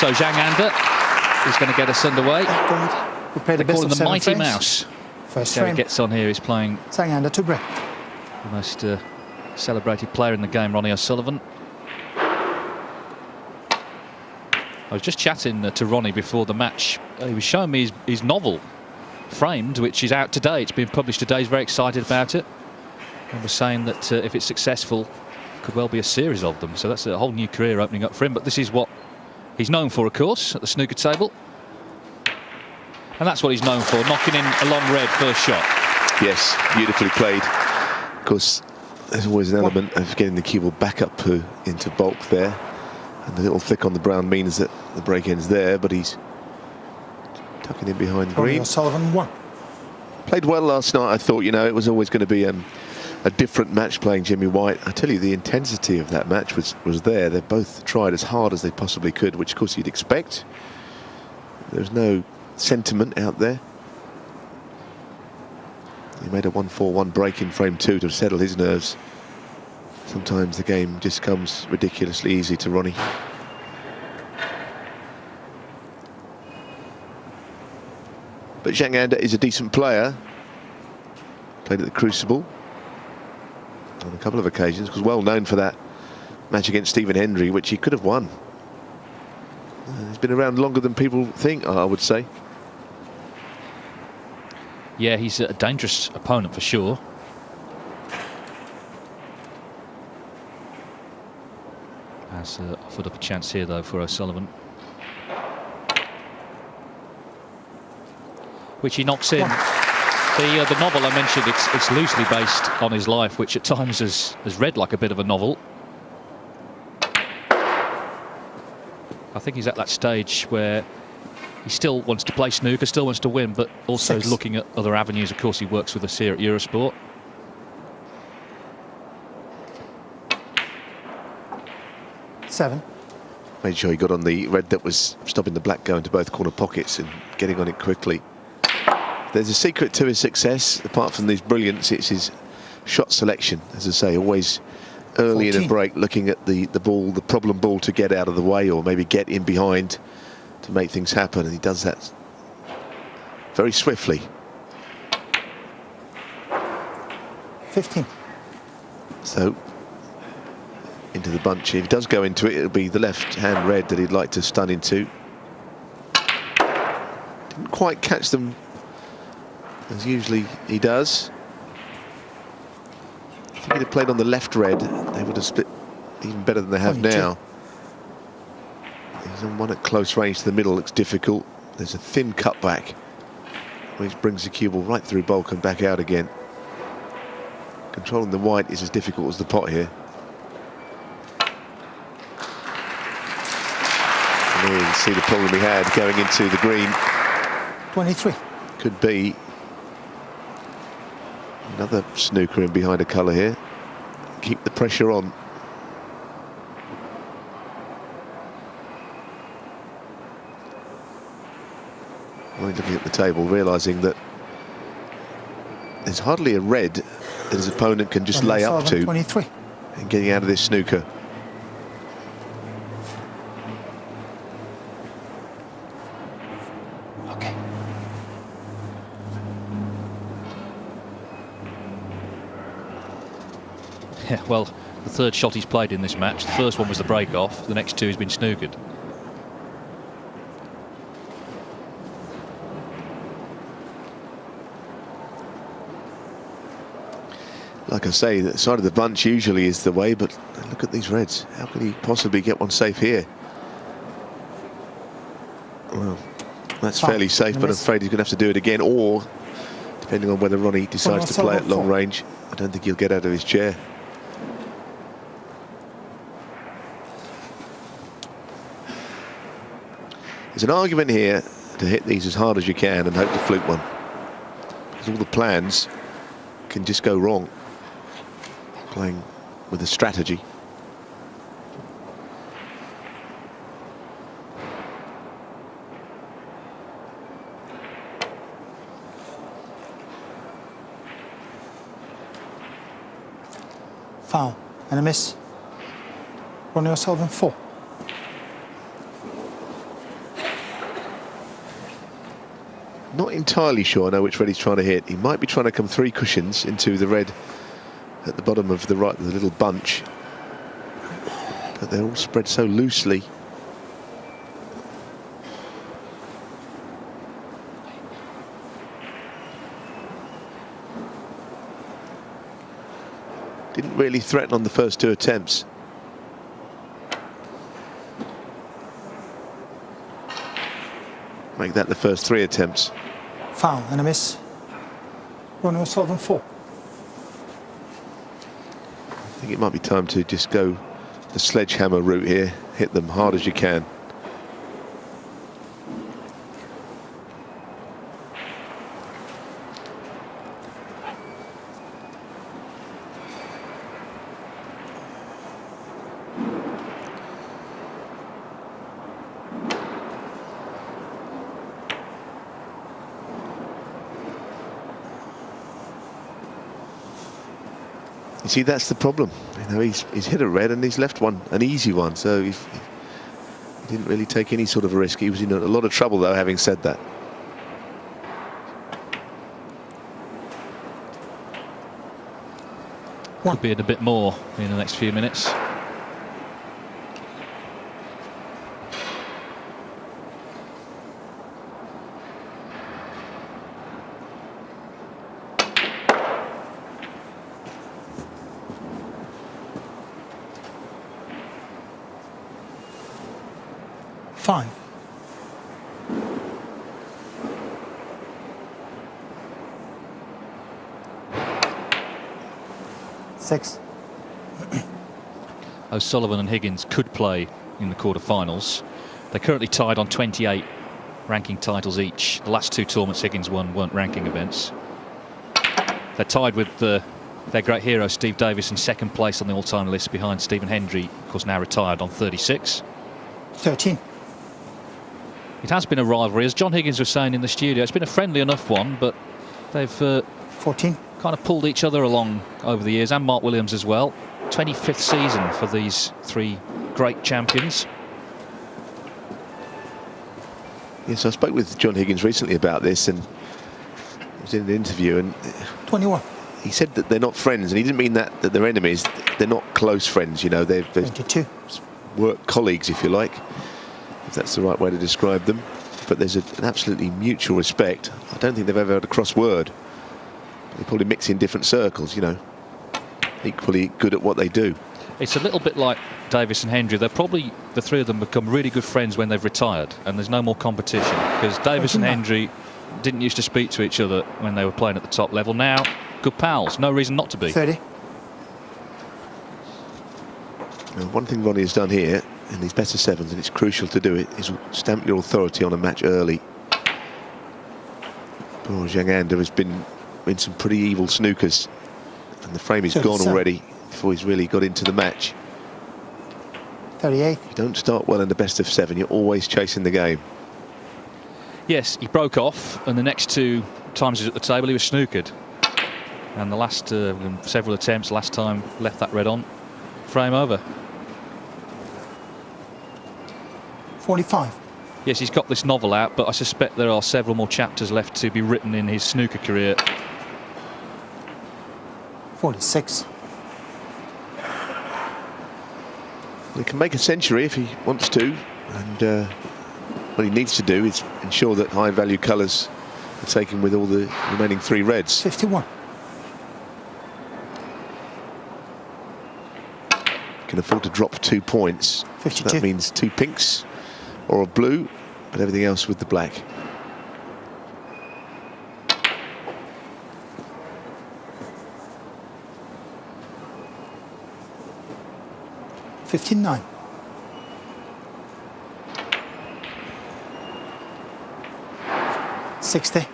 So Zhang Anda is going to get us underway. We play the They call best him of the 7 Mighty frames. Mouse. First How he frame. gets on here, he's playing Zhang Anda to break. the most celebrated player in the game, Ronnie O'Sullivan. I was just chatting to Ronnie before the match. He was showing me his novel, Framed, which is out today. It's been published today. He's very excited about it. And was saying that if it's successful, could well be a series of them. So that's a whole new career opening up for him. But this is what he's known for, of course, at the snooker table. And that's what he's known for, knocking in a long red first shot. Yes, beautifully played. Of course, there's always an element of getting the cue ball back up into bulk there. And the little flick on the brown means that the break ends there, but he's tucking in behind green. O'Sullivan 1. Played well last night, I thought. You know, it was always going to be a different match playing Jimmy White. I tell you, the intensity of that match was there. They both tried as hard as they possibly could, which of course you'd expect. There's no sentiment out there. He made a 1-4-1 break in frame 2 to settle his nerves. Sometimes the game just comes ridiculously easy to Ronnie. But Zhang Anda is a decent player. Played at the Crucible on a couple of occasions. Was well known for that match against Stephen Hendry, which he could have won. He's been around longer than people think, I would say. Yeah, he's a dangerous opponent for sure. Has offered up a chance here, though, for O'Sullivan. Which he knocks in. The novel I mentioned, it's loosely based on his life, which at times has read like a bit of a novel. I think he's at that stage where he still wants to play snooker, still wants to win, but also is looking at other avenues. Of course, he works with us here at Eurosport. Seven. Made sure he got on the red that was stopping the black going to both corner pockets and getting on it quickly. There's a secret to his success, apart from his brilliance, it's his shot selection. As I say, always early 14. in a break, looking at the ball, the problem ball to get out of the way, or maybe get in behind to make things happen, and he does that very swiftly. 15. So, into the bunch. If he does go into it, it'll be the left-hand red that he'd like to stun into. Didn't quite catch them as usually he does. I think he'd have played on the left red, they would have split even better than they have 22. now. He's on one at close range to the middle, looks difficult. There's a thin cutback, which brings the cue ball right through bulk and back out again. Controlling the white is as difficult as the pot here. And there you can see the problem he had going into the green. 23. Could be another snooker in behind a colour here. Keep the pressure on. Only looking at the table, realising that there's hardly a red that his opponent can just lay up to 23. and getting out of this snooker. Okay. Yeah, well, the third shot he's played in this match. The first one was the break-off. The next two he's been snookered. Like I say, the side of the bunch usually is the way, but look at these reds. How can he possibly get one safe here? Well, that's fairly safe, but I'm afraid he's going to have to do it again, or, depending on whether Ronnie decides to play at long range, I don't think he'll get out of his chair. There's an argument here to hit these as hard as you can and hope to fluke one, because all the plans can just go wrong playing with a strategy. Foul and a miss. Ronnie O'Sullivan 4. Not entirely sure I know which red he's trying to hit. He might be trying to come 3 cushions into the red at the bottom of the right, the little bunch. But they're all spread so loosely. Didn't really threaten on the first 2 attempts. Make that the first 3 attempts. Foul and a miss. Rony O'Sullivan 4. I think it might be time to just go the sledgehammer route here. Hit them hard as you can. You see, that's the problem. You know, he's hit a red and he's left one, an easy one. So he didn't really take any sort of a risk. He was in a lot of trouble, though, having said that. Could be in a bit more in the next few minutes. Fine. 6. O'Sullivan and Higgins could play in the quarterfinals. They're currently tied on 28 ranking titles each. The last 2 tournaments Higgins won weren't ranking events. They're tied with their great hero Steve Davis in 2nd place on the all-time list behind Stephen Hendry, of course now retired, on 36. 13. It has been a rivalry, as John Higgins was saying in the studio. It's been a friendly enough one, but they've 14. kind of pulled each other along over the years, and Mark Williams as well. 25th season for these 3 great champions. Yes, I spoke with John Higgins recently about this, and I was in an interview, and 21. he said that they're not friends, and he didn't mean that they're enemies. They're not close friends, you know. They're 22. work colleagues, if you like, if that's the right way to describe them. But there's an absolutely mutual respect. I don't think they've ever had a cross word. They probably mix in different circles, you know, equally good at what they do. It's a little bit like Davis and Hendry. They're probably, the 3 of them, become really good friends when they've retired and there's no more competition, because Davis and Hendry didn't used to speak to each other when they were playing at the top level. Now, good pals. No reason not to be. 30. Now, one thing Ronnie has done here in these better 7s, and it's crucial to do it, is stamp your authority on a match early. Poor Anda has been in some pretty evil snookers, and the frame is gone already before he's really got into the match. 38. You don't start well in the best of 7, you're always chasing the game. Yes, he broke off, and the next 2 times he was at the table he was snookered. And the last several attempts, last time left that red on. Frame over. 45. Yes, he's got this novel out, but I suspect there are several more chapters left to be written in his snooker career. 46. He can make a century if he wants to, and what he needs to do is ensure that high value colours are taken with all the remaining 3 reds. 51. Can afford to drop 2 points. 52. That means 2 pinks or a blue, but everything else with the black. $59. 60.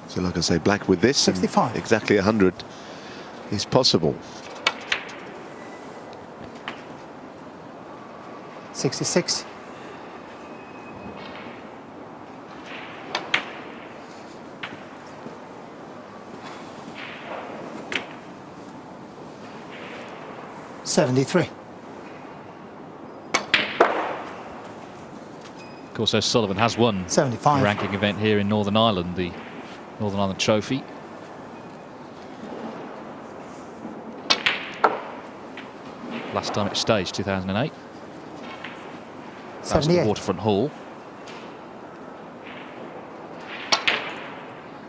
So like I say, black with this, 65. and exactly 100 is possible. 66. 73. Of course, O'Sullivan has won 75. a ranking event here in Northern Ireland, the Northern Ireland Trophy. Last time it was staged, 2008. That was at the 78. Waterfront Hall.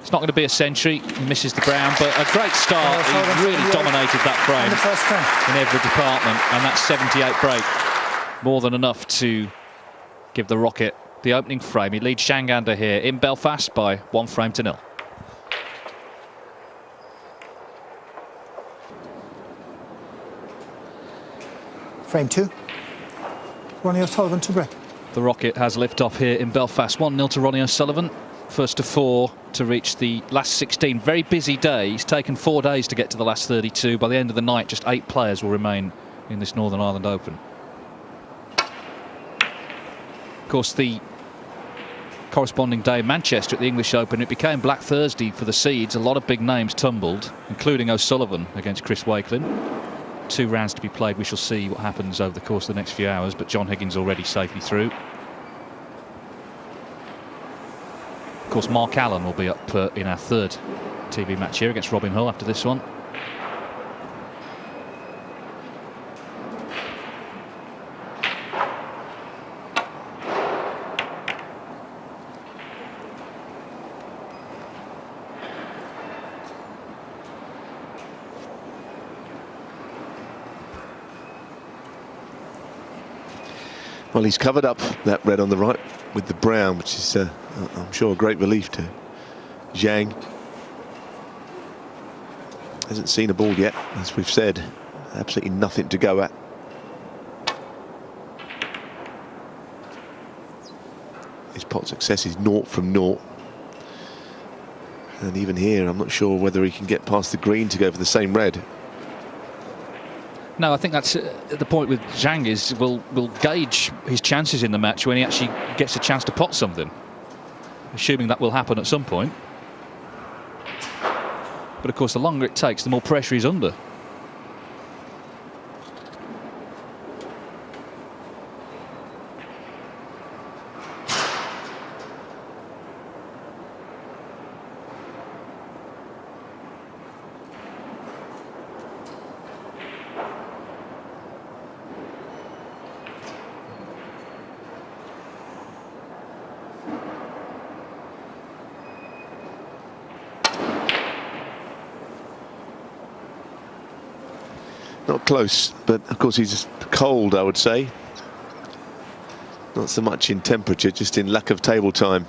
It's not going to be a century. He misses the ground, but a great start. He really dominated that frame The first frame. in every department, and that 78 break, more than enough to give the Rocket the opening frame. He leads Anda here in Belfast by 1-0. Frame 2. Ronnie O'Sullivan to break. The Rocket has liftoff here in Belfast, 1-0 to Ronnie O'Sullivan. First to 4 to reach the last 16. Very busy day. He's taken 4 days to get to the last 32. By the end of the night, just 8 players will remain in this Northern Ireland Open. Of course, the corresponding day in Manchester at the English Open, it became Black Thursday for the seeds. A lot of big names tumbled, including O'Sullivan against Chris Wakelin. 2 rounds to be played. We shall see what happens over the course of the next few hours, but John Higgins already safely through. Of course, Mark Allen will be up in our 3rd TV match here against Robin Hull after this one. Well, he's covered up that red on the right with the brown, which is, I'm sure, a great relief to Zhang. Hasn't seen a ball yet, as we've said. Absolutely nothing to go at. His pot success is 0 from 0. And even here, I'm not sure whether he can get past the green to go for the same red. No, I think that's the point with Zhang is we'll gauge his chances in the match when he actually gets a chance to pot something, assuming that will happen at some point. But of course, the longer it takes, the more pressure he's under. Not close, but of course he's cold, I would say. Not so much in temperature, just in lack of table time.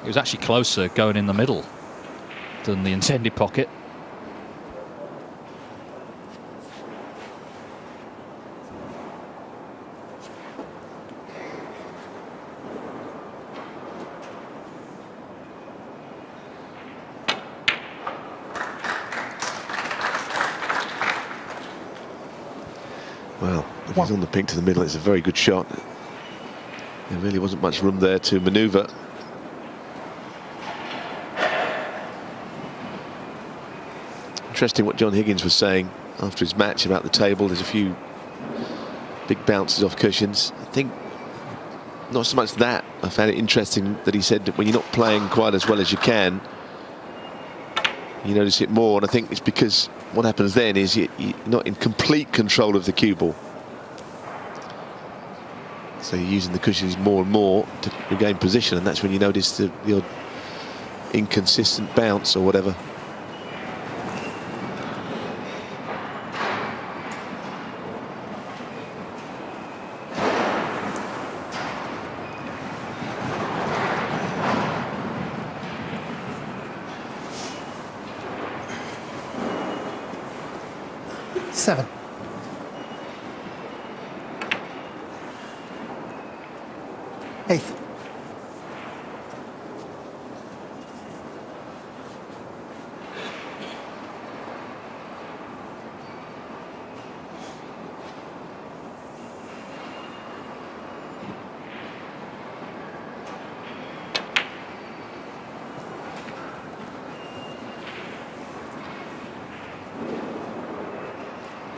It was actually closer going in the middle than the intended pocket. Well, if he's on the pink to the middle, it's a very good shot. There really wasn't much room there to manoeuvre. Interesting what John Higgins was saying after his match about the table. There's a few big bounces off cushions. I think not so much that. I found it interesting that he said that when you're not playing quite as well as you can, you notice it more. And I think it's because what happens then is you're not in complete control of the cue ball. So you're using the cushions more and more to regain position, and that's when you notice the odd inconsistent bounce or whatever. Seven. Eighth.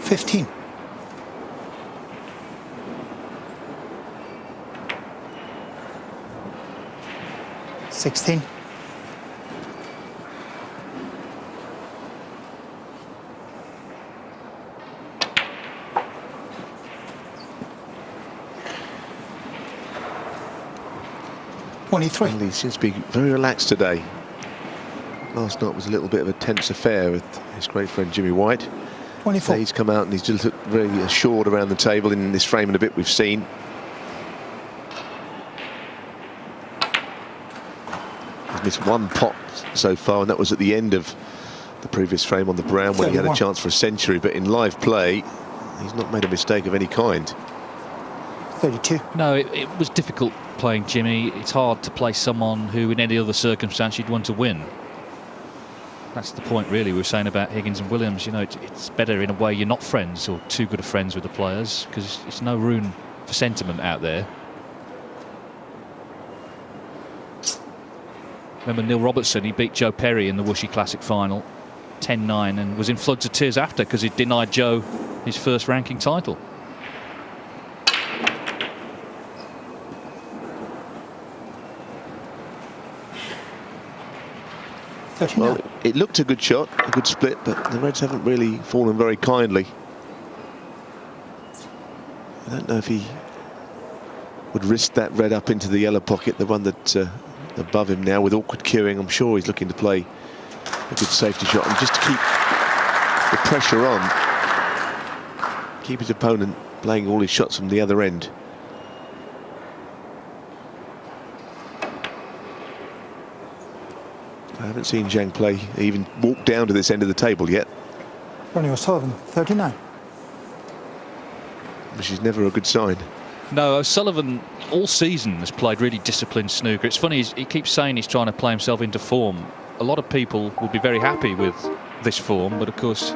15. 16. 23. Well, he seems to be very relaxed today. Last night was a little bit of a tense affair with his great friend Jimmy White. 24. He's come out and he's just looked very assured around the table in this frame and a bit we've seen. He's missed one pot so far, and that was at the end of the previous frame on the brown when 31. he had a chance for a century. But in live play, he's not made a mistake of any kind. 32. No, it was difficult playing Jimmy. It's hard to play someone who in any other circumstance you'd want to win. That's the point really we were saying about Higgins and Williams. You know, it's better in a way you're not friends or too good of friends with the players, because it's no room for sentiment out there. Remember Neil Robertson, he beat Joe Perry in the Wuxi Classic final 10-9 and was in floods of tears after because he denied Joe his first ranking title. Well, it looked a good shot, a good split, but the Reds haven't really fallen very kindly. I don't know if he would risk that red up into the yellow pocket, the one that's above him now with awkward queuing. I'm sure he's looking to play a good safety shot and just to keep the pressure on, keep his opponent playing all his shots from the other end. I haven't seen Zhang play, even walk down to this end of the table yet. Ronnie O'Sullivan, 39. Which is never a good sign. No, O'Sullivan all season has played really disciplined snooker. It's funny, he keeps saying he's trying to play himself into form. A lot of people would be very happy with this form, but of course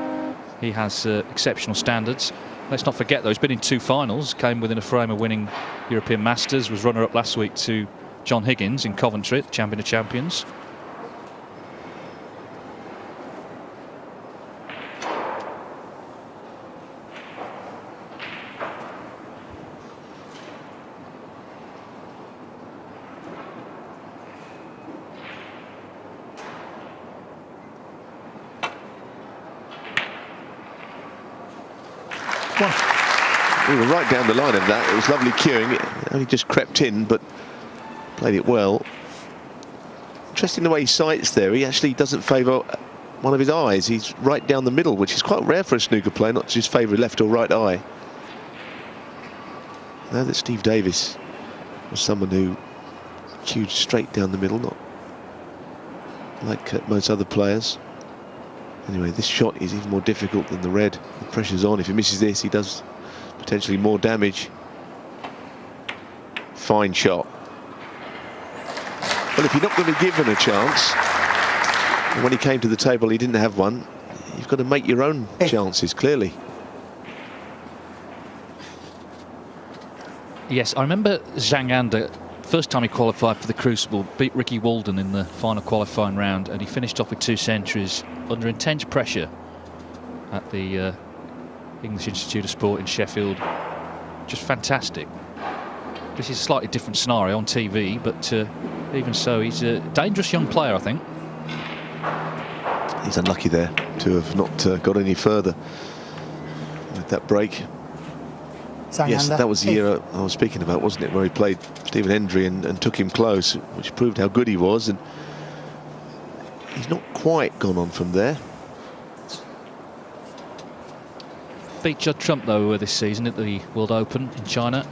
he has exceptional standards. Let's not forget though, he's been in 2 finals, came within a frame of winning European Masters, was runner-up last week to John Higgins in Coventry, the champion of champions. We were right down the line of that. It was lovely queuing. It only just crept in, but played it well. Interesting the way he sights there. He actually doesn't favour one of his eyes. He's right down the middle, which is quite rare for a snooker player, not to just favour left or right eye. Now that Steve Davis was someone who cued straight down the middle, not like most other players. Anyway, this shot is even more difficult than the red. The pressure's on. If he misses this, he does potentially more damage. Fine shot. Well, if you're not going to be given a chance, and when he came to the table he didn't have one, you've got to make your own chances, clearly. Yes, I remember Zhang Anda, first time he qualified for the Crucible, beat Ricky Walden in the final qualifying round, and he finished off with 2 centuries under intense pressure at the English Institute of Sport in Sheffield. Just fantastic. This is a slightly different scenario on TV, but even so, he's a dangerous young player, I think. He's unlucky there to have not got any further with that break. Yes, that was the year I was speaking about, wasn't it, where he played Stephen Hendry and took him close, which proved how good he was, and he's not quite gone on from there. Beat Judd Trump though this season at the World Open in China.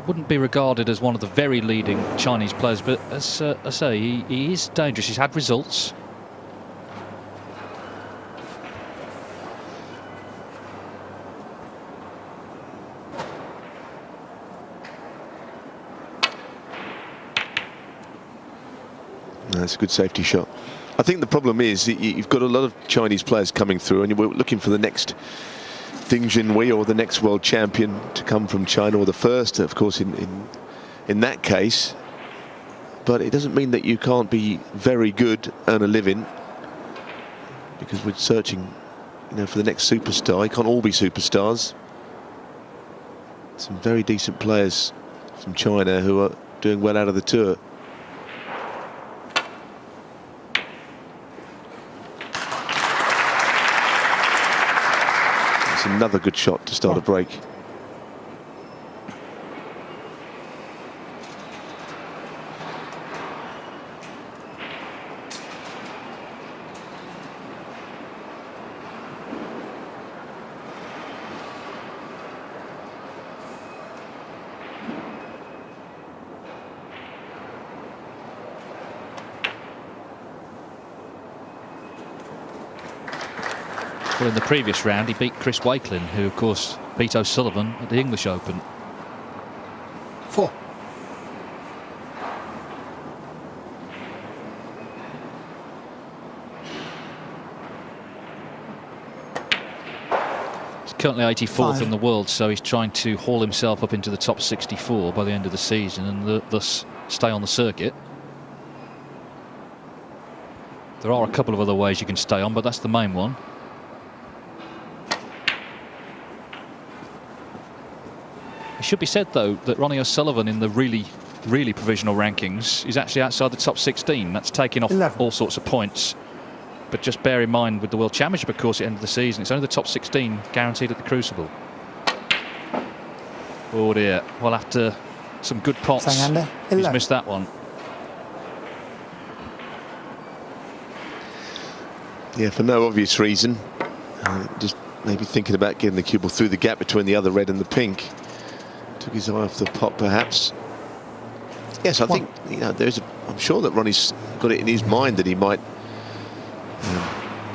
Wouldn't be regarded as one of the very leading Chinese players, but as I say, he is dangerous. He's had results. That's a good safety shot. I think the problem is that you've got a lot of Chinese players coming through, and we're looking for the next Ding Junhui or the next world champion to come from China, or the first, of course, in that case. But it doesn't mean that you can't be very good, earn a living, because we're searching, you know, for the next superstar. He can't all be superstars. Some very decent players from China who are doing well out of the tour. It's another good shot to start a break. Well, in the previous round, he beat Chris Wakelin, who, of course, beat O'Sullivan at the English Open. 4. He's currently 84th 5. in the world, so he's trying to haul himself up into the top 64 by the end of the season and thus stay on the circuit. There are a couple of other ways you can stay on, but that's the main one. It should be said, though, that Ronnie O'Sullivan in the really provisional rankings is actually outside the top 16. That's taking off 11. all sorts of points. But just bear in mind, with the World Championship, of course, at the end of the season, it's only the top 16 guaranteed at the Crucible. Oh dear. Well, after some good pots, Zanganda, he's 11. missed that one. Yeah, for no obvious reason. Just maybe thinking about getting the cue ball through the gap between the other red and the pink. Took his eye off the pot, perhaps. Yes, I think, you know, I'm sure that Ronnie's got it in his mind that he might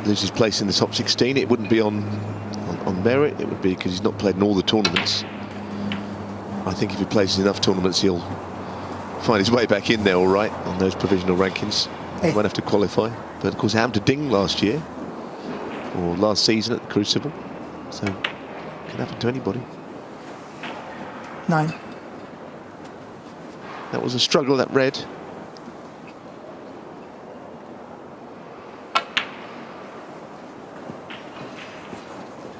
lose his place in the top 16. It wouldn't be on merit. It would be because he's not played in all the tournaments. I think if he plays in enough tournaments, he'll find his way back in there all right on those provisional rankings. He won't have to qualify. But of course, it happened to Ding last year, or last season at the Crucible. So it can happen to anybody. 9. That was a struggle, that red.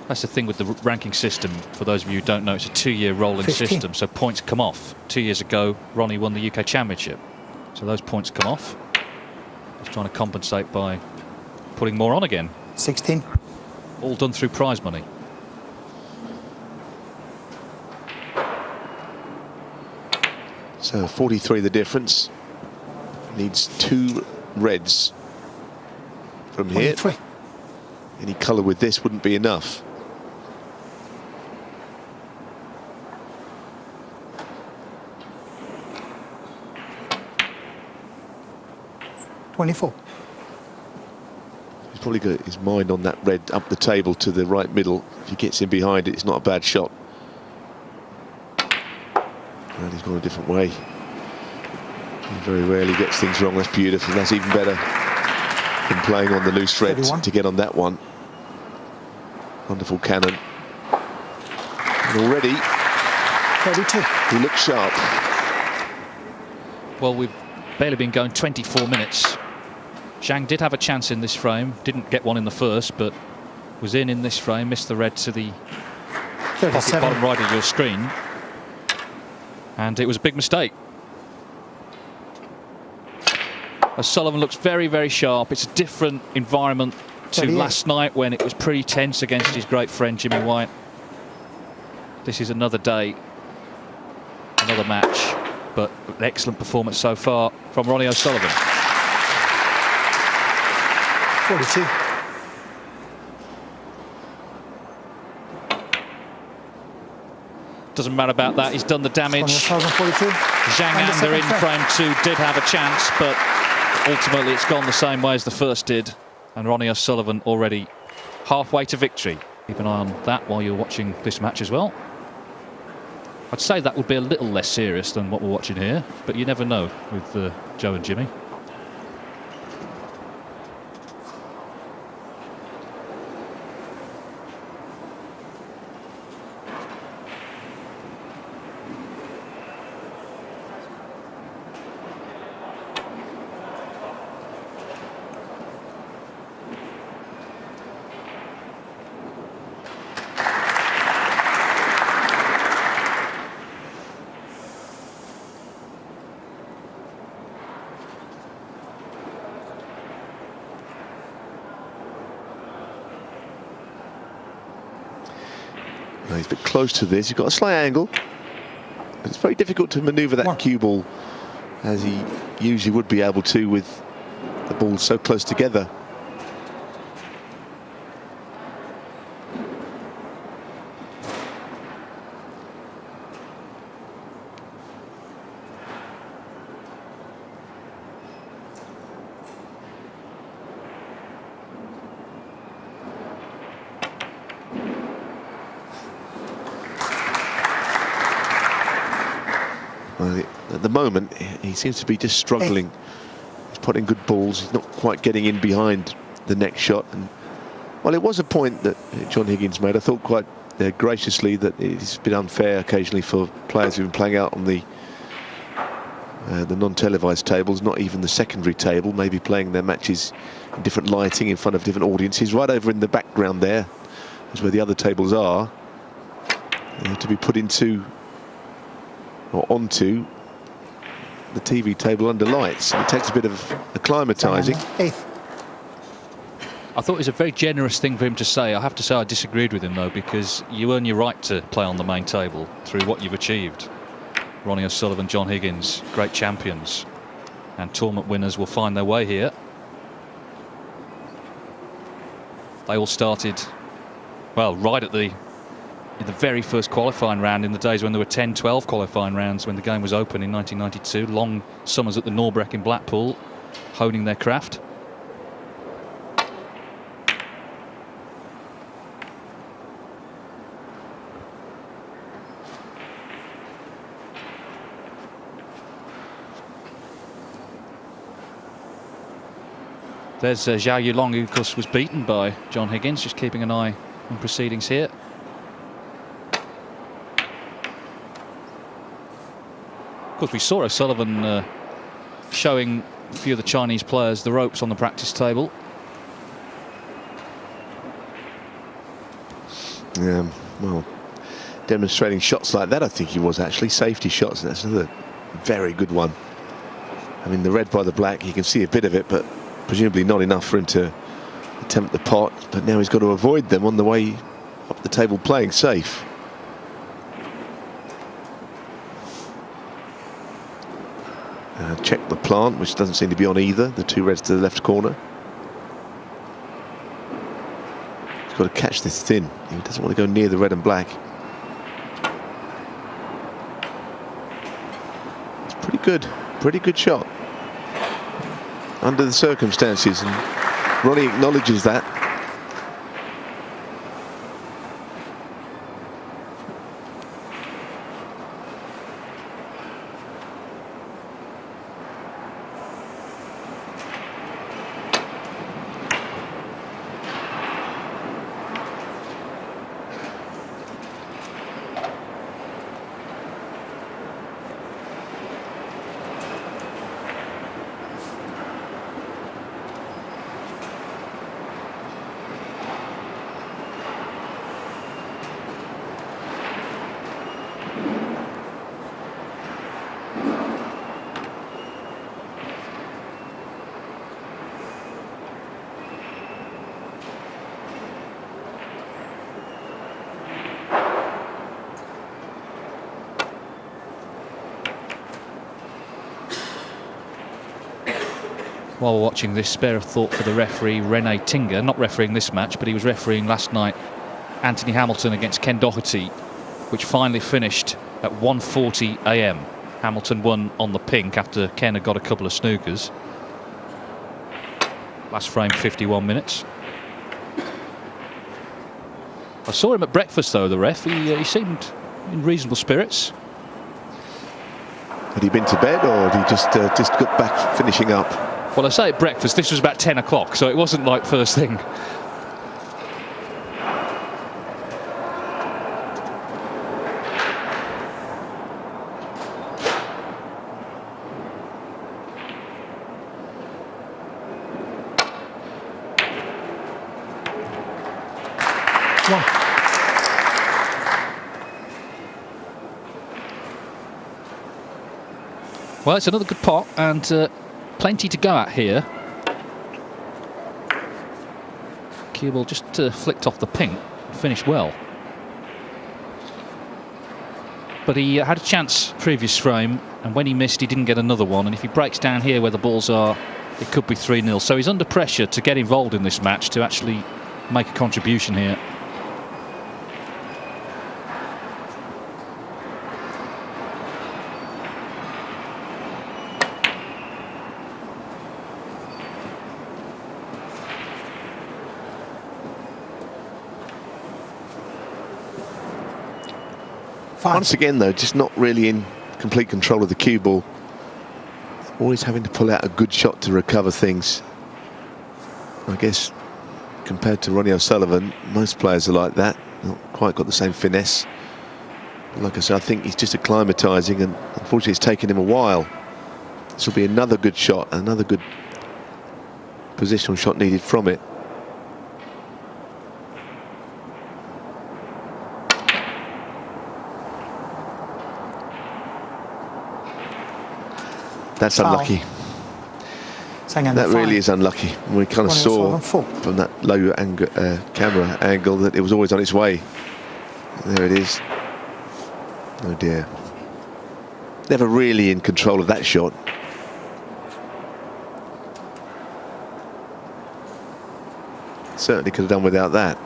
That's the thing with the ranking system. For those of you who don't know, it's a 2-year rolling 15. system, so points come off. 2 years ago, Ronnie won the UK Championship, so those points come off. He's trying to compensate by putting more on again. 16. All done through prize money. So 43 the difference. Needs 2 reds from here. 23. Any colour with this wouldn't be enough. He's probably got his mind on that red up the table to the right middle. If he gets in behind it, it's not a bad shot. And he's gone a different way. He very rarely gets things wrong. That's beautiful. That's even better than playing on the loose red 31. to get on that one. Wonderful cannon. And already 32. he looks sharp. Well, we've barely been going 24 minutes. Zhang did have a chance in this frame, didn't get one in the first, but was in this frame, missed the red to the pocket 37. bottom right of your screen. And it was a big mistake. O'Sullivan looks very sharp. It's a different environment to 38. last night when it was pretty tense against his great friend Jimmy White. This is another day, another match, but an excellent performance so far from Ronnie O'Sullivan. 42. Doesn't matter about that, he's done the damage. 42. Zhang And the Anda in second frame 2 did have a chance, but ultimately it's gone the same way as the first did. And Ronnie O'Sullivan already halfway to victory. Keep an eye on that while you're watching this match as well. I'd say that would be a little less serious than what we're watching here, but you never know with Joe and Jimmy. He's a bit close to this. He's got a slight angle. But it's very difficult to manoeuvre that cue ball as he usually would be able to with the balls so close together. At the moment, he seems to be just struggling. He's putting good balls. He's not quite getting in behind the next shot. And well, it was a point that John Higgins made. I thought quite graciously that it's been unfair occasionally for players who've been playing out on the non-televised tables, not even the secondary table, maybe playing their matches in different lighting in front of different audiences. Right over in the background there is where the other tables are. They have to be put into or onto the TV table under lights. It takes a bit of acclimatising. Eighth. I thought it was a very generous thing for him to say. I have to say I disagreed with him though, because you earn your right to play on the main table through what you've achieved. Ronnie O'Sullivan, John Higgins, great champions, and tournament winners will find their way here. They all started, well, right at the very first qualifying round in the days when there were 10-12 qualifying rounds when the game was open in 1992. Long summers at the Norbreck in Blackpool, honing their craft. There's Zhao Yulong, who of course was beaten by John Higgins, just keeping an eye on proceedings here. Of course, we saw O'Sullivan showing a few of the Chinese players the ropes on the practice table. Yeah, well, demonstrating shots like that, I think he was actually safety shots. That's another very good one. I mean, the red by the black, you can see a bit of it, but presumably not enough for him to attempt the pot. But now he's got to avoid them on the way up the table, playing safe. Check the plant, which doesn't seem to be on either. The two reds to the left corner. He's got to catch this thin. He doesn't want to go near the red and black. It's pretty good shot under the circumstances, and Ronnie acknowledges that. While we're watching this, spare of thought for the referee Rene Tinger, not refereeing this match, but he was refereeing last night Anthony Hamilton against Ken Doherty, which finally finished at 1:40 AM. Hamilton won on the pink after Ken had got a couple of snookers. Last frame 51 minutes. I saw him at breakfast though, the ref. He seemed in reasonable spirits. Had he been to bed, or had he just got back finishing up? Well, I say at breakfast, this was about 10 o'clock, so it wasn't like first thing. Well, it's another good pot, and plenty to go at here. Cue ball just flicked off the pink, finished well. But he had a chance previous frame, and when he missed, he didn't get another one. And if he breaks down here where the balls are, it could be 3-0. So he's under pressure to get involved in this match, to actually make a contribution here. Once again, though, just not really in complete control of the cue ball. Always having to pull out a good shot to recover things. I guess compared to Ronnie O'Sullivan, most players are like that. Not quite got the same finesse. But like I said, I think he's just acclimatising, and unfortunately it's taken him a while. This will be another good shot, another good positional shot needed from it. That's unlucky. That really is unlucky. We kind of saw from that low camera angle that it was always on its way. There it is. Oh dear. Never really in control of that shot. Certainly could have done without that.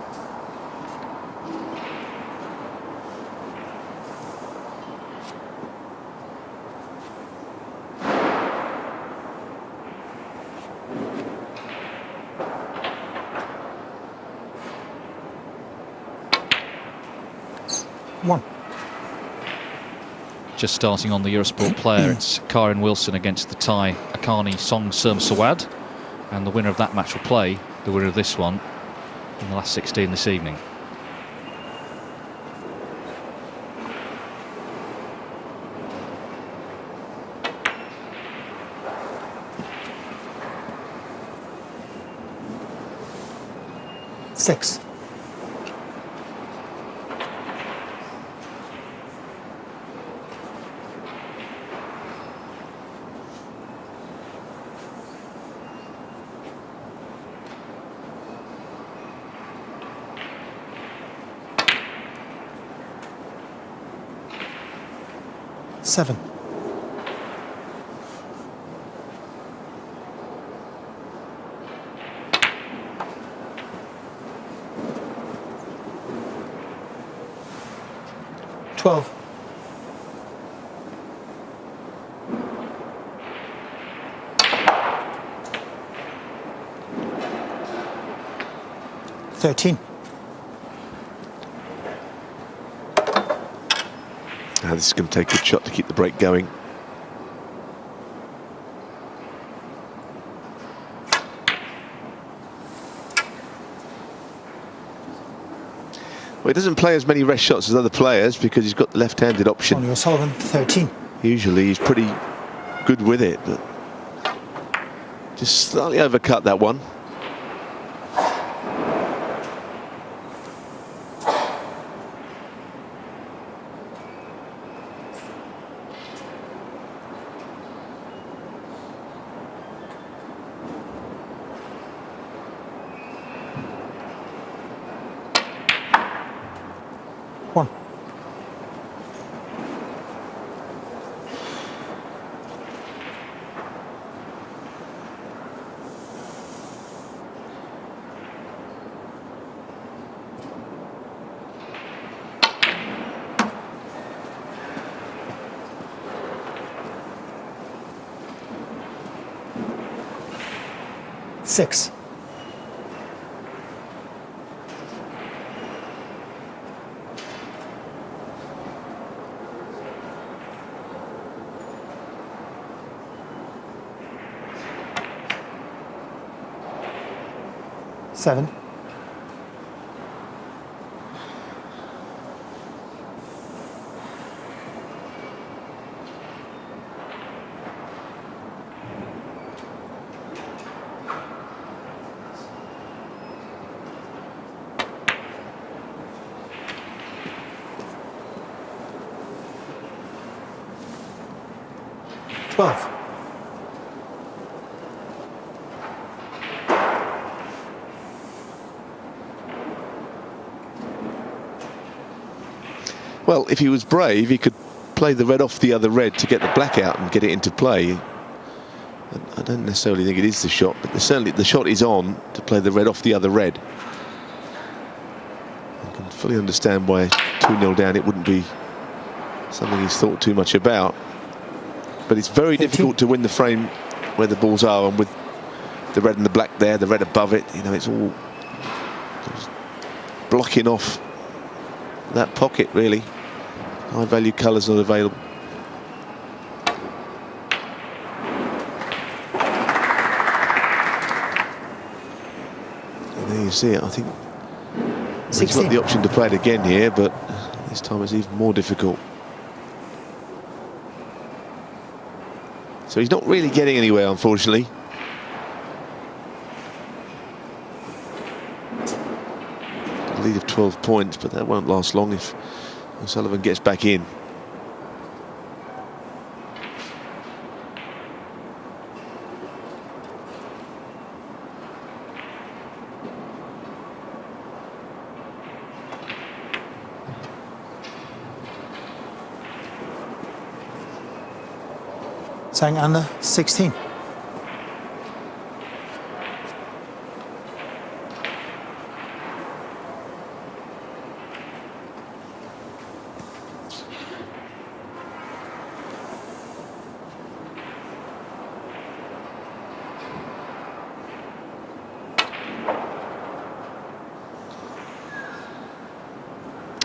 Just starting on the Eurosport player, it's Karen Wilson against the Thai Akani Songsermsawat, and the winner of that match will play the winner of this one in the last 16 this evening. Six. Seven. 12. 13. Now this is going to take a good shot to keep the break going. Well, he doesn't play as many rest shots as other players because he's got the left-handed option. Ronnie O'Sullivan, 13. Usually he's pretty good with it, but just slightly overcut that one. One. Six. Seven. Twelve. Well, if he was brave, he could play the red off the other red to get the black out and get it into play. I don't necessarily think it is the shot, but certainly the shot is on to play the red off the other red. I can fully understand why 2-0 down it wouldn't be something he's thought too much about. But it's very difficult to win the frame where the balls are, and with the red and the black there, the red above it, you know, it's all blocking off that pocket, really. High value colours not available. And there you see it. I think he's got the option to play it again here, but this time it's even more difficult. So he's not really getting anywhere, unfortunately. A lead of 12 points, but that won't last long if O'Sullivan gets back in. Zhang Anda, 16.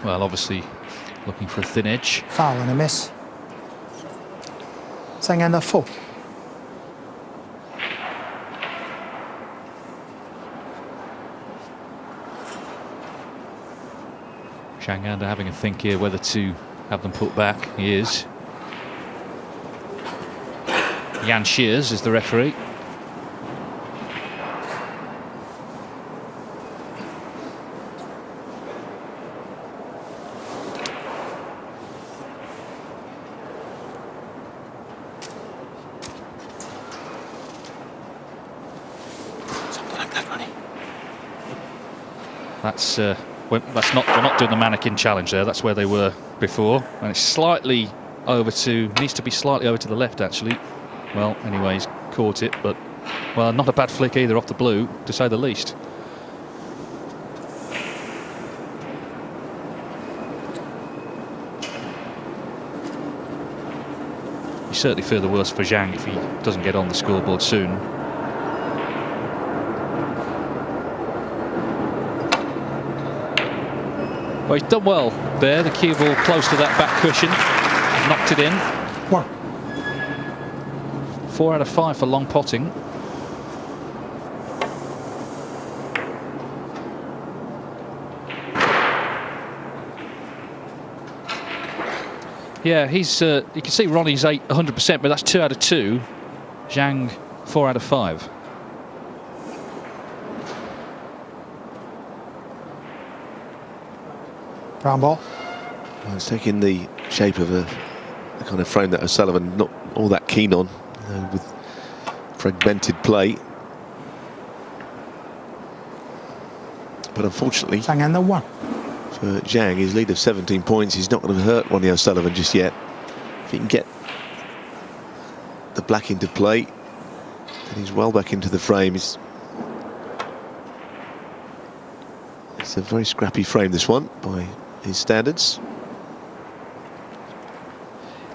Well, obviously looking for a thin edge. Foul and a miss. Zhang Anda, 4. Zhang Anda having a think here whether to have them put back. He is. Jan Shears is the referee. That's not, we're not doing the mannequin challenge there. That's where they were before, and it's slightly over to, needs to be slightly over to the left actually. Well, anyway, he's caught it, but well, not a bad flick either off the blue, to say the least. You certainly feel the worse for Zhang if he doesn't get on the scoreboard soon. Well, he's done well there. The cue ball close to that back cushion. Knocked it in. 1. 4 out of 5 for long potting. Yeah, he's. You can see Ronnie's 100%, but that's 2 out of 2. Zhang, 4 out of 5. Brown ball. Well, it's taking the shape of the kind of frame that O'Sullivan not all that keen on, with fragmented play. But unfortunately, Zhang Anda, 1. for Zhang, his lead of 17 points, he's not going to hurt Ronnie O'Sullivan just yet. If he can get the black into play, then he's well back into the frame. It's a very scrappy frame, this one, by his standards.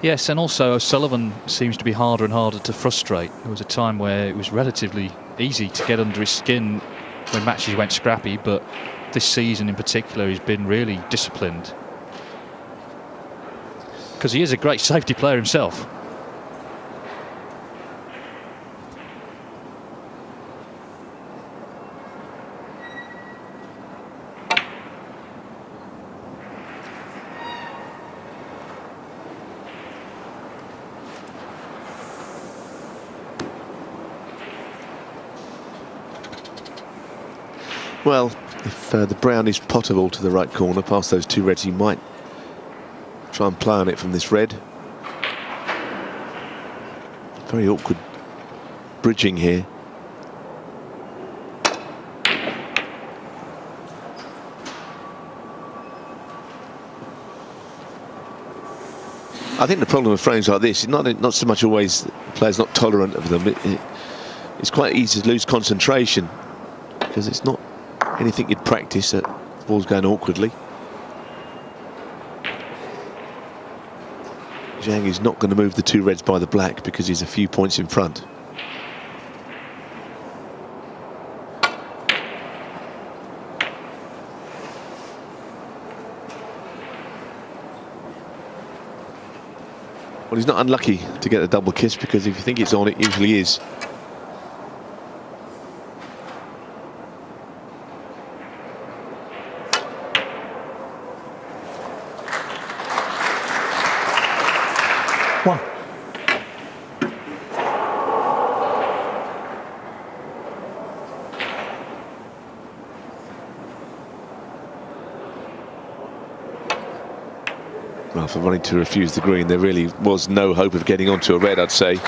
Yes, and also O'Sullivan seems to be harder and harder to frustrate. There was a time where it was relatively easy to get under his skin when matches went scrappy, but this season in particular he's been really disciplined. Because he is a great safety player himself. Well, if the brown is potable to the right corner past those 2 reds, he might try and play on it from this red. Very awkward bridging here. I think the problem with frames like this is not so much always the player's not tolerant of them. It's quite easy to lose concentration because it's not anything you'd practice that the ball's going awkwardly. Zhang is not going to move the two reds by the black because he's a few points in front. Well, he's not unlucky to get a double kiss because if you think it's on, it usually is. One. Well, for Ronnie to refuse the green, there really was no hope of getting onto a red, I'd say.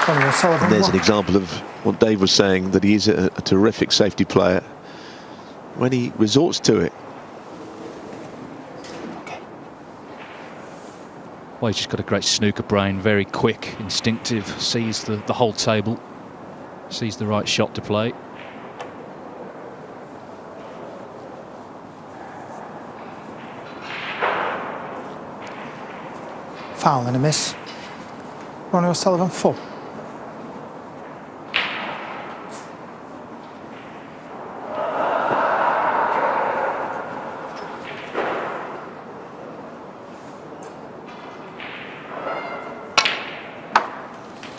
And there's an example of what Dave was saying, that he is a terrific safety player when he resorts to it. Well, he's just got a great snooker brain, very quick, instinctive, sees the whole table, sees the right shot to play. Foul and a miss. Ronnie O'Sullivan, 4.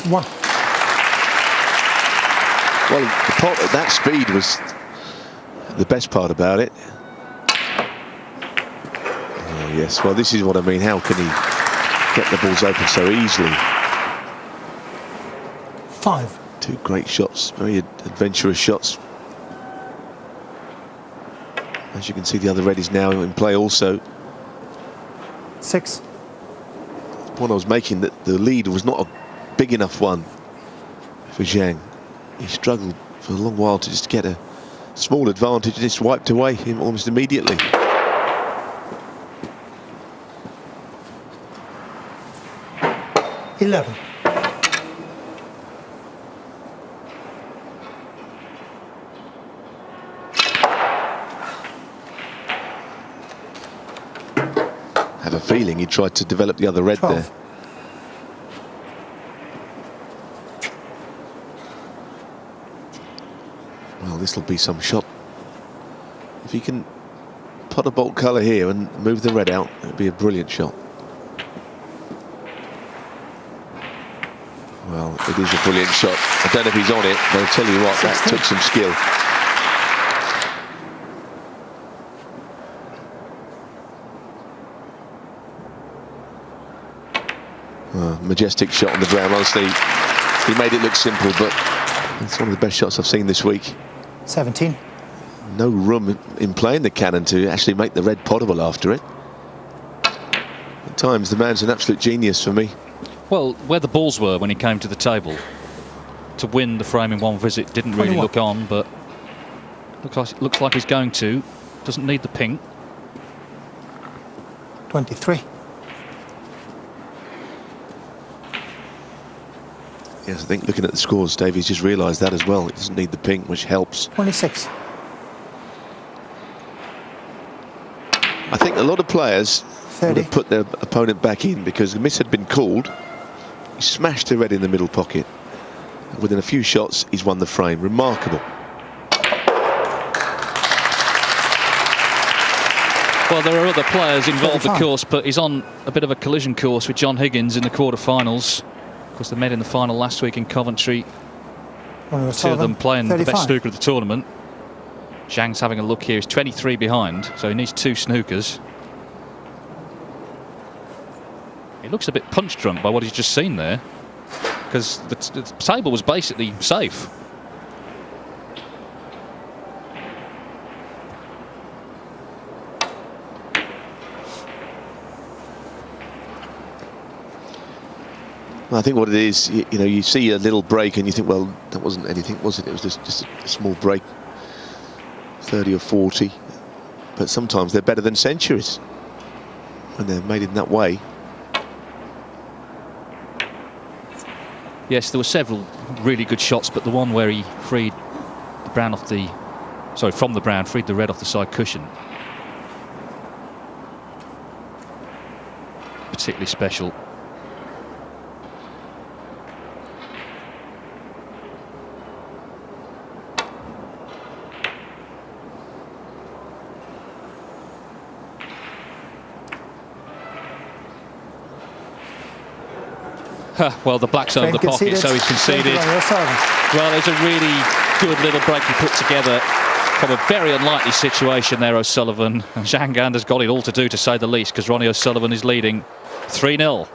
One. Well, the pot at that speed was the best part about it. Oh, yes, well, this is what I mean. How can he get the balls open so easily? 5. Two great shots, very adventurous shots. As you can see, the other red is now in play also. 6. The point I was making, that the lead was not a big enough one for Zhang. He struggled for a long while to just get a small advantage, and it's wiped away him almost immediately. Eleven. Have a feeling he tried to develop the other red 12. there. Well, this will be some shot. If he can pot a bolt colour here and move the red out, it would be a brilliant shot. Well, it is a brilliant shot. I don't know if he's on it, but I'll tell you what, that took some skill. Majestic shot on the ground. Honestly, he made it look simple, but it's one of the best shots I've seen this week. 17. No room in playing the cannon to actually make the red potable after it. At times, the man's an absolute genius for me. Well, where the balls were when he came to the table, to win the frame in one visit didn't really look on, but looks like he's going to. Doesn't need the pink. 23. Yes, I think looking at the scores, Davies just realised that as well. It doesn't need the pink, which helps. 26. I think a lot of players would have put their opponent back in because the miss had been called. He smashed the red in the middle pocket. Within a few shots, he's won the frame. Remarkable. Well, there are other players involved, of course, but he's on a bit of a collision course with John Higgins in the quarter-finals. Of course, they met in the final last week in Coventry. Two of them playing 35. The best snooker of the tournament. Zhang's having a look here. He's 23 behind, so he needs 2 snookers. He looks a bit punch drunk by what he's just seen there, because the table was basically safe. I think what it is, you know, you see a little break and you think, well, that wasn't anything, was it? It was just a small break, 30 or 40. But sometimes they're better than centuries when they're made in that way. Yes, there were several really good shots, but the one where he freed the brown off the... Sorry, from the brown, freed the red off the side cushion. Particularly special. Well, the black's over the pocket, so he's conceded. Well, there's a really good little break he put together from a very unlikely situation there, O'Sullivan. And Zhangan has got it all to do, to say the least, because Ronnie O'Sullivan is leading 3-0.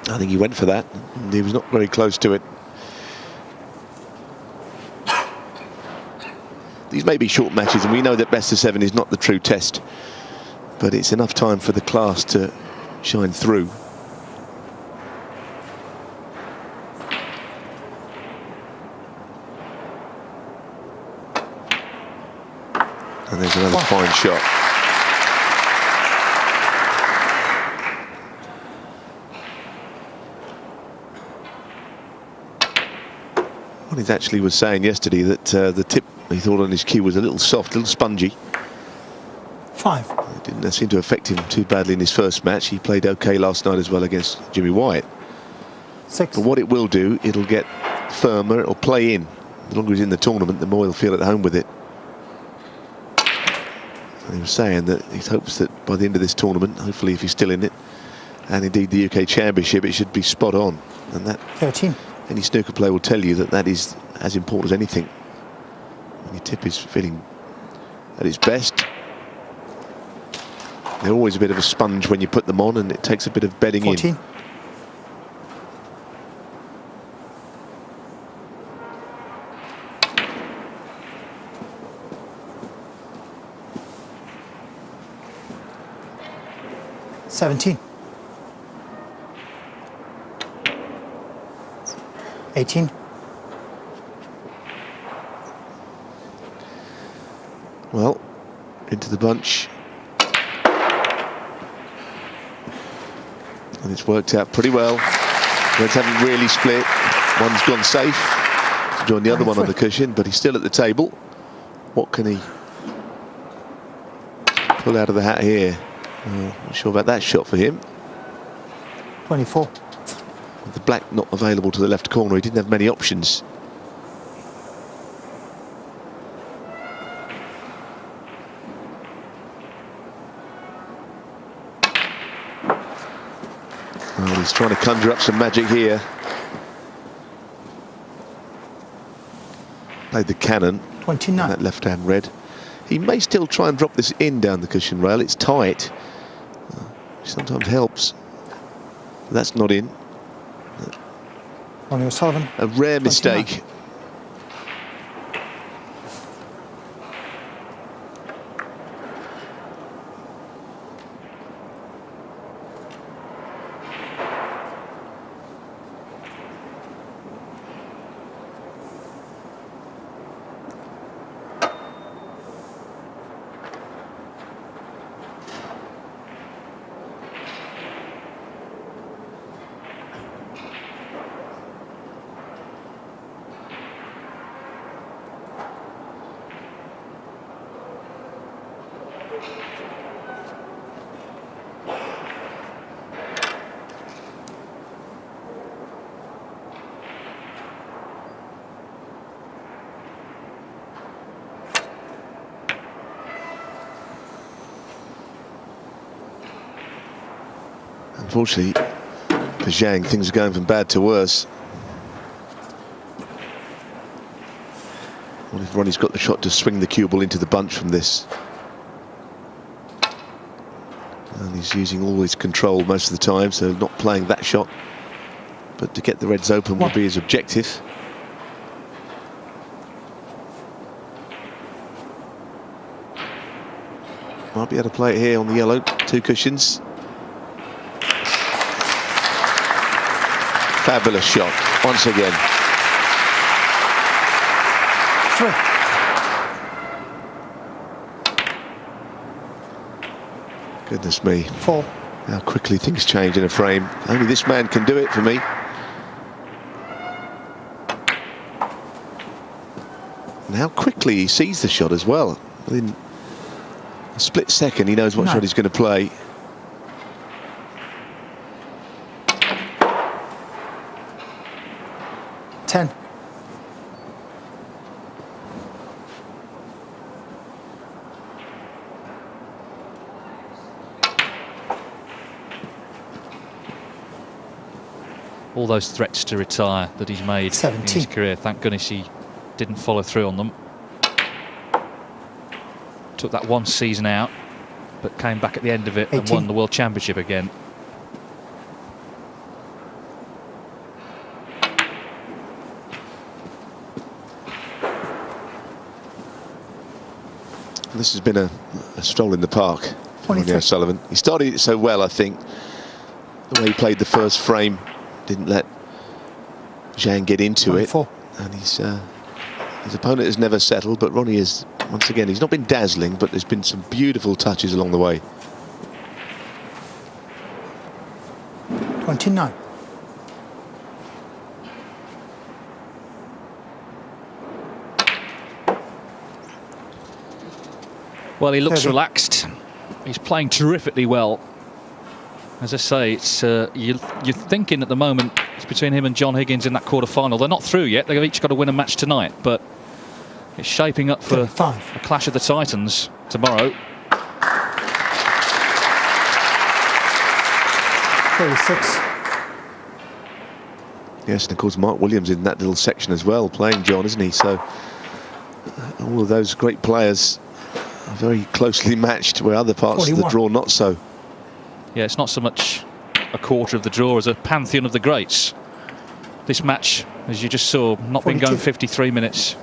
I think he went for that. He was not very close to it. These may be short matches, and we know that best of 7 is not the true test, but it's enough time for the class to shine through. And there's another fine shot. He actually was saying yesterday that the tip he thought on his cue was a little soft, a little spongy. 5. It didn't seem to affect him too badly in his first match. He played okay last night as well against Jimmy White. 6. But what it will do, it'll get firmer, it'll play in. The longer he's in the tournament, the more he'll feel at home with it. And he was saying that he hopes that by the end of this tournament, hopefully if he's still in it, and indeed the UK Championship, it should be spot on. And that 13. Any snooker player will tell you that that is as important as anything. When your tip is feeling at its best, they're always a bit of a sponge when you put them on, and it takes a bit of bedding 14. in. $17. 18. Well, into the bunch. And it's worked out pretty well. Reds haven't really split. One's gone safe to join the other one on the cushion, but he's still at the table. What can he pull out of the hat here? Not sure about that shot for him. 24. With the black not available to the left corner, he didn't have many options. Well, he's trying to conjure up some magic here. Played the cannon. 29. That left-hand red. He may still try and drop this in down the cushion rail. It's tight. Which sometimes helps. But that's not in. Ronnie O'Sullivan. A rare 29. mistake. Unfortunately, for Zhang, things are going from bad to worse. if Ronnie's got the shot to swing the cue ball into the bunch from this. And he's using all his control most of the time, so not playing that shot. But to get the reds open will be his objective. Might be able to play it here on the yellow, 2 cushions. Fabulous shot, once again. 3. Goodness me. 4. How quickly things change in a frame. Only this man can do it for me. And how quickly he sees the shot as well. Within a split second, he knows what shot he's going to play. Ten. All those threats to retire that he's made 17. in his career, thank goodness he didn't follow through on them. Took that one season out, but came back at the end of it 18. and won the World Championship again. This has been a stroll in the park for Ronnie O'Sullivan. He started it so well, I think. The way he played the first frame, didn't let Zhang get into it. And his opponent has never settled, but Ronnie is, once again, he's not been dazzling, but there's been some beautiful touches along the way. 29. Well, he looks relaxed. He's playing terrifically well. As I say, it's you're thinking at the moment it's between him and John Higgins in that quarter-final. They're not through yet. They've each got to win a match tonight, but it's shaping up for a clash of the Titans tomorrow. 36. Yes, and of course Mark Williams in that little section as well, playing John, isn't he? So all of those great players are very closely matched, where other parts 41. Of the draw not so. Yeah, it's not so much a quarter of the draw as a pantheon of the greats. This match, as you just saw, not 42. Been going 53 minutes.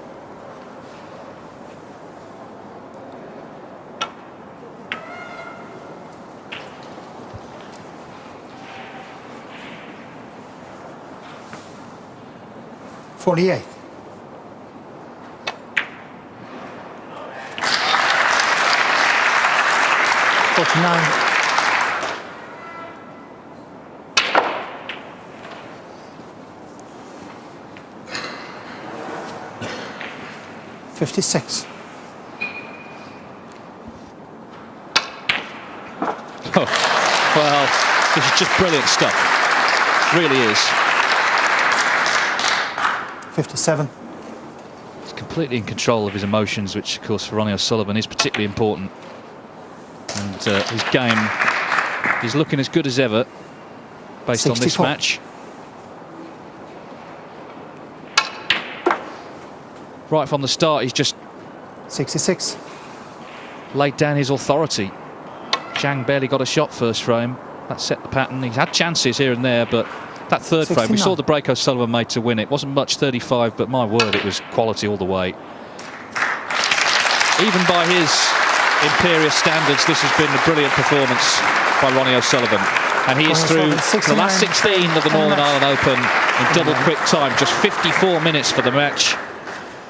'48. 49. 56. Oh, well, this is just brilliant stuff. It really is. 57. He's completely in control of his emotions, which, of course, for Ronnie O'Sullivan is particularly important. And his game, he's looking as good as ever based 64. On this match. Right from the start, he's just 66. Laid down his authority. Zhang barely got a shot first frame. That set the pattern. He's had chances here and there, but that third 69. Frame, we saw the break O'Sullivan made to win it. Wasn't much, 35, but my word, it was quality all the way. Even by his imperious standards, this has been a brilliant performance by Ronnie O'Sullivan. And he is through the last 16 of the Northern Ireland Open in double quick time. Just 54 minutes for the match.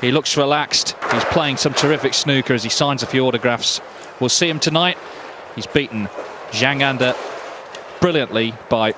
He looks relaxed. He's playing some terrific snooker as he signs a few autographs. We'll see him tonight. He's beaten Zhang Anda brilliantly by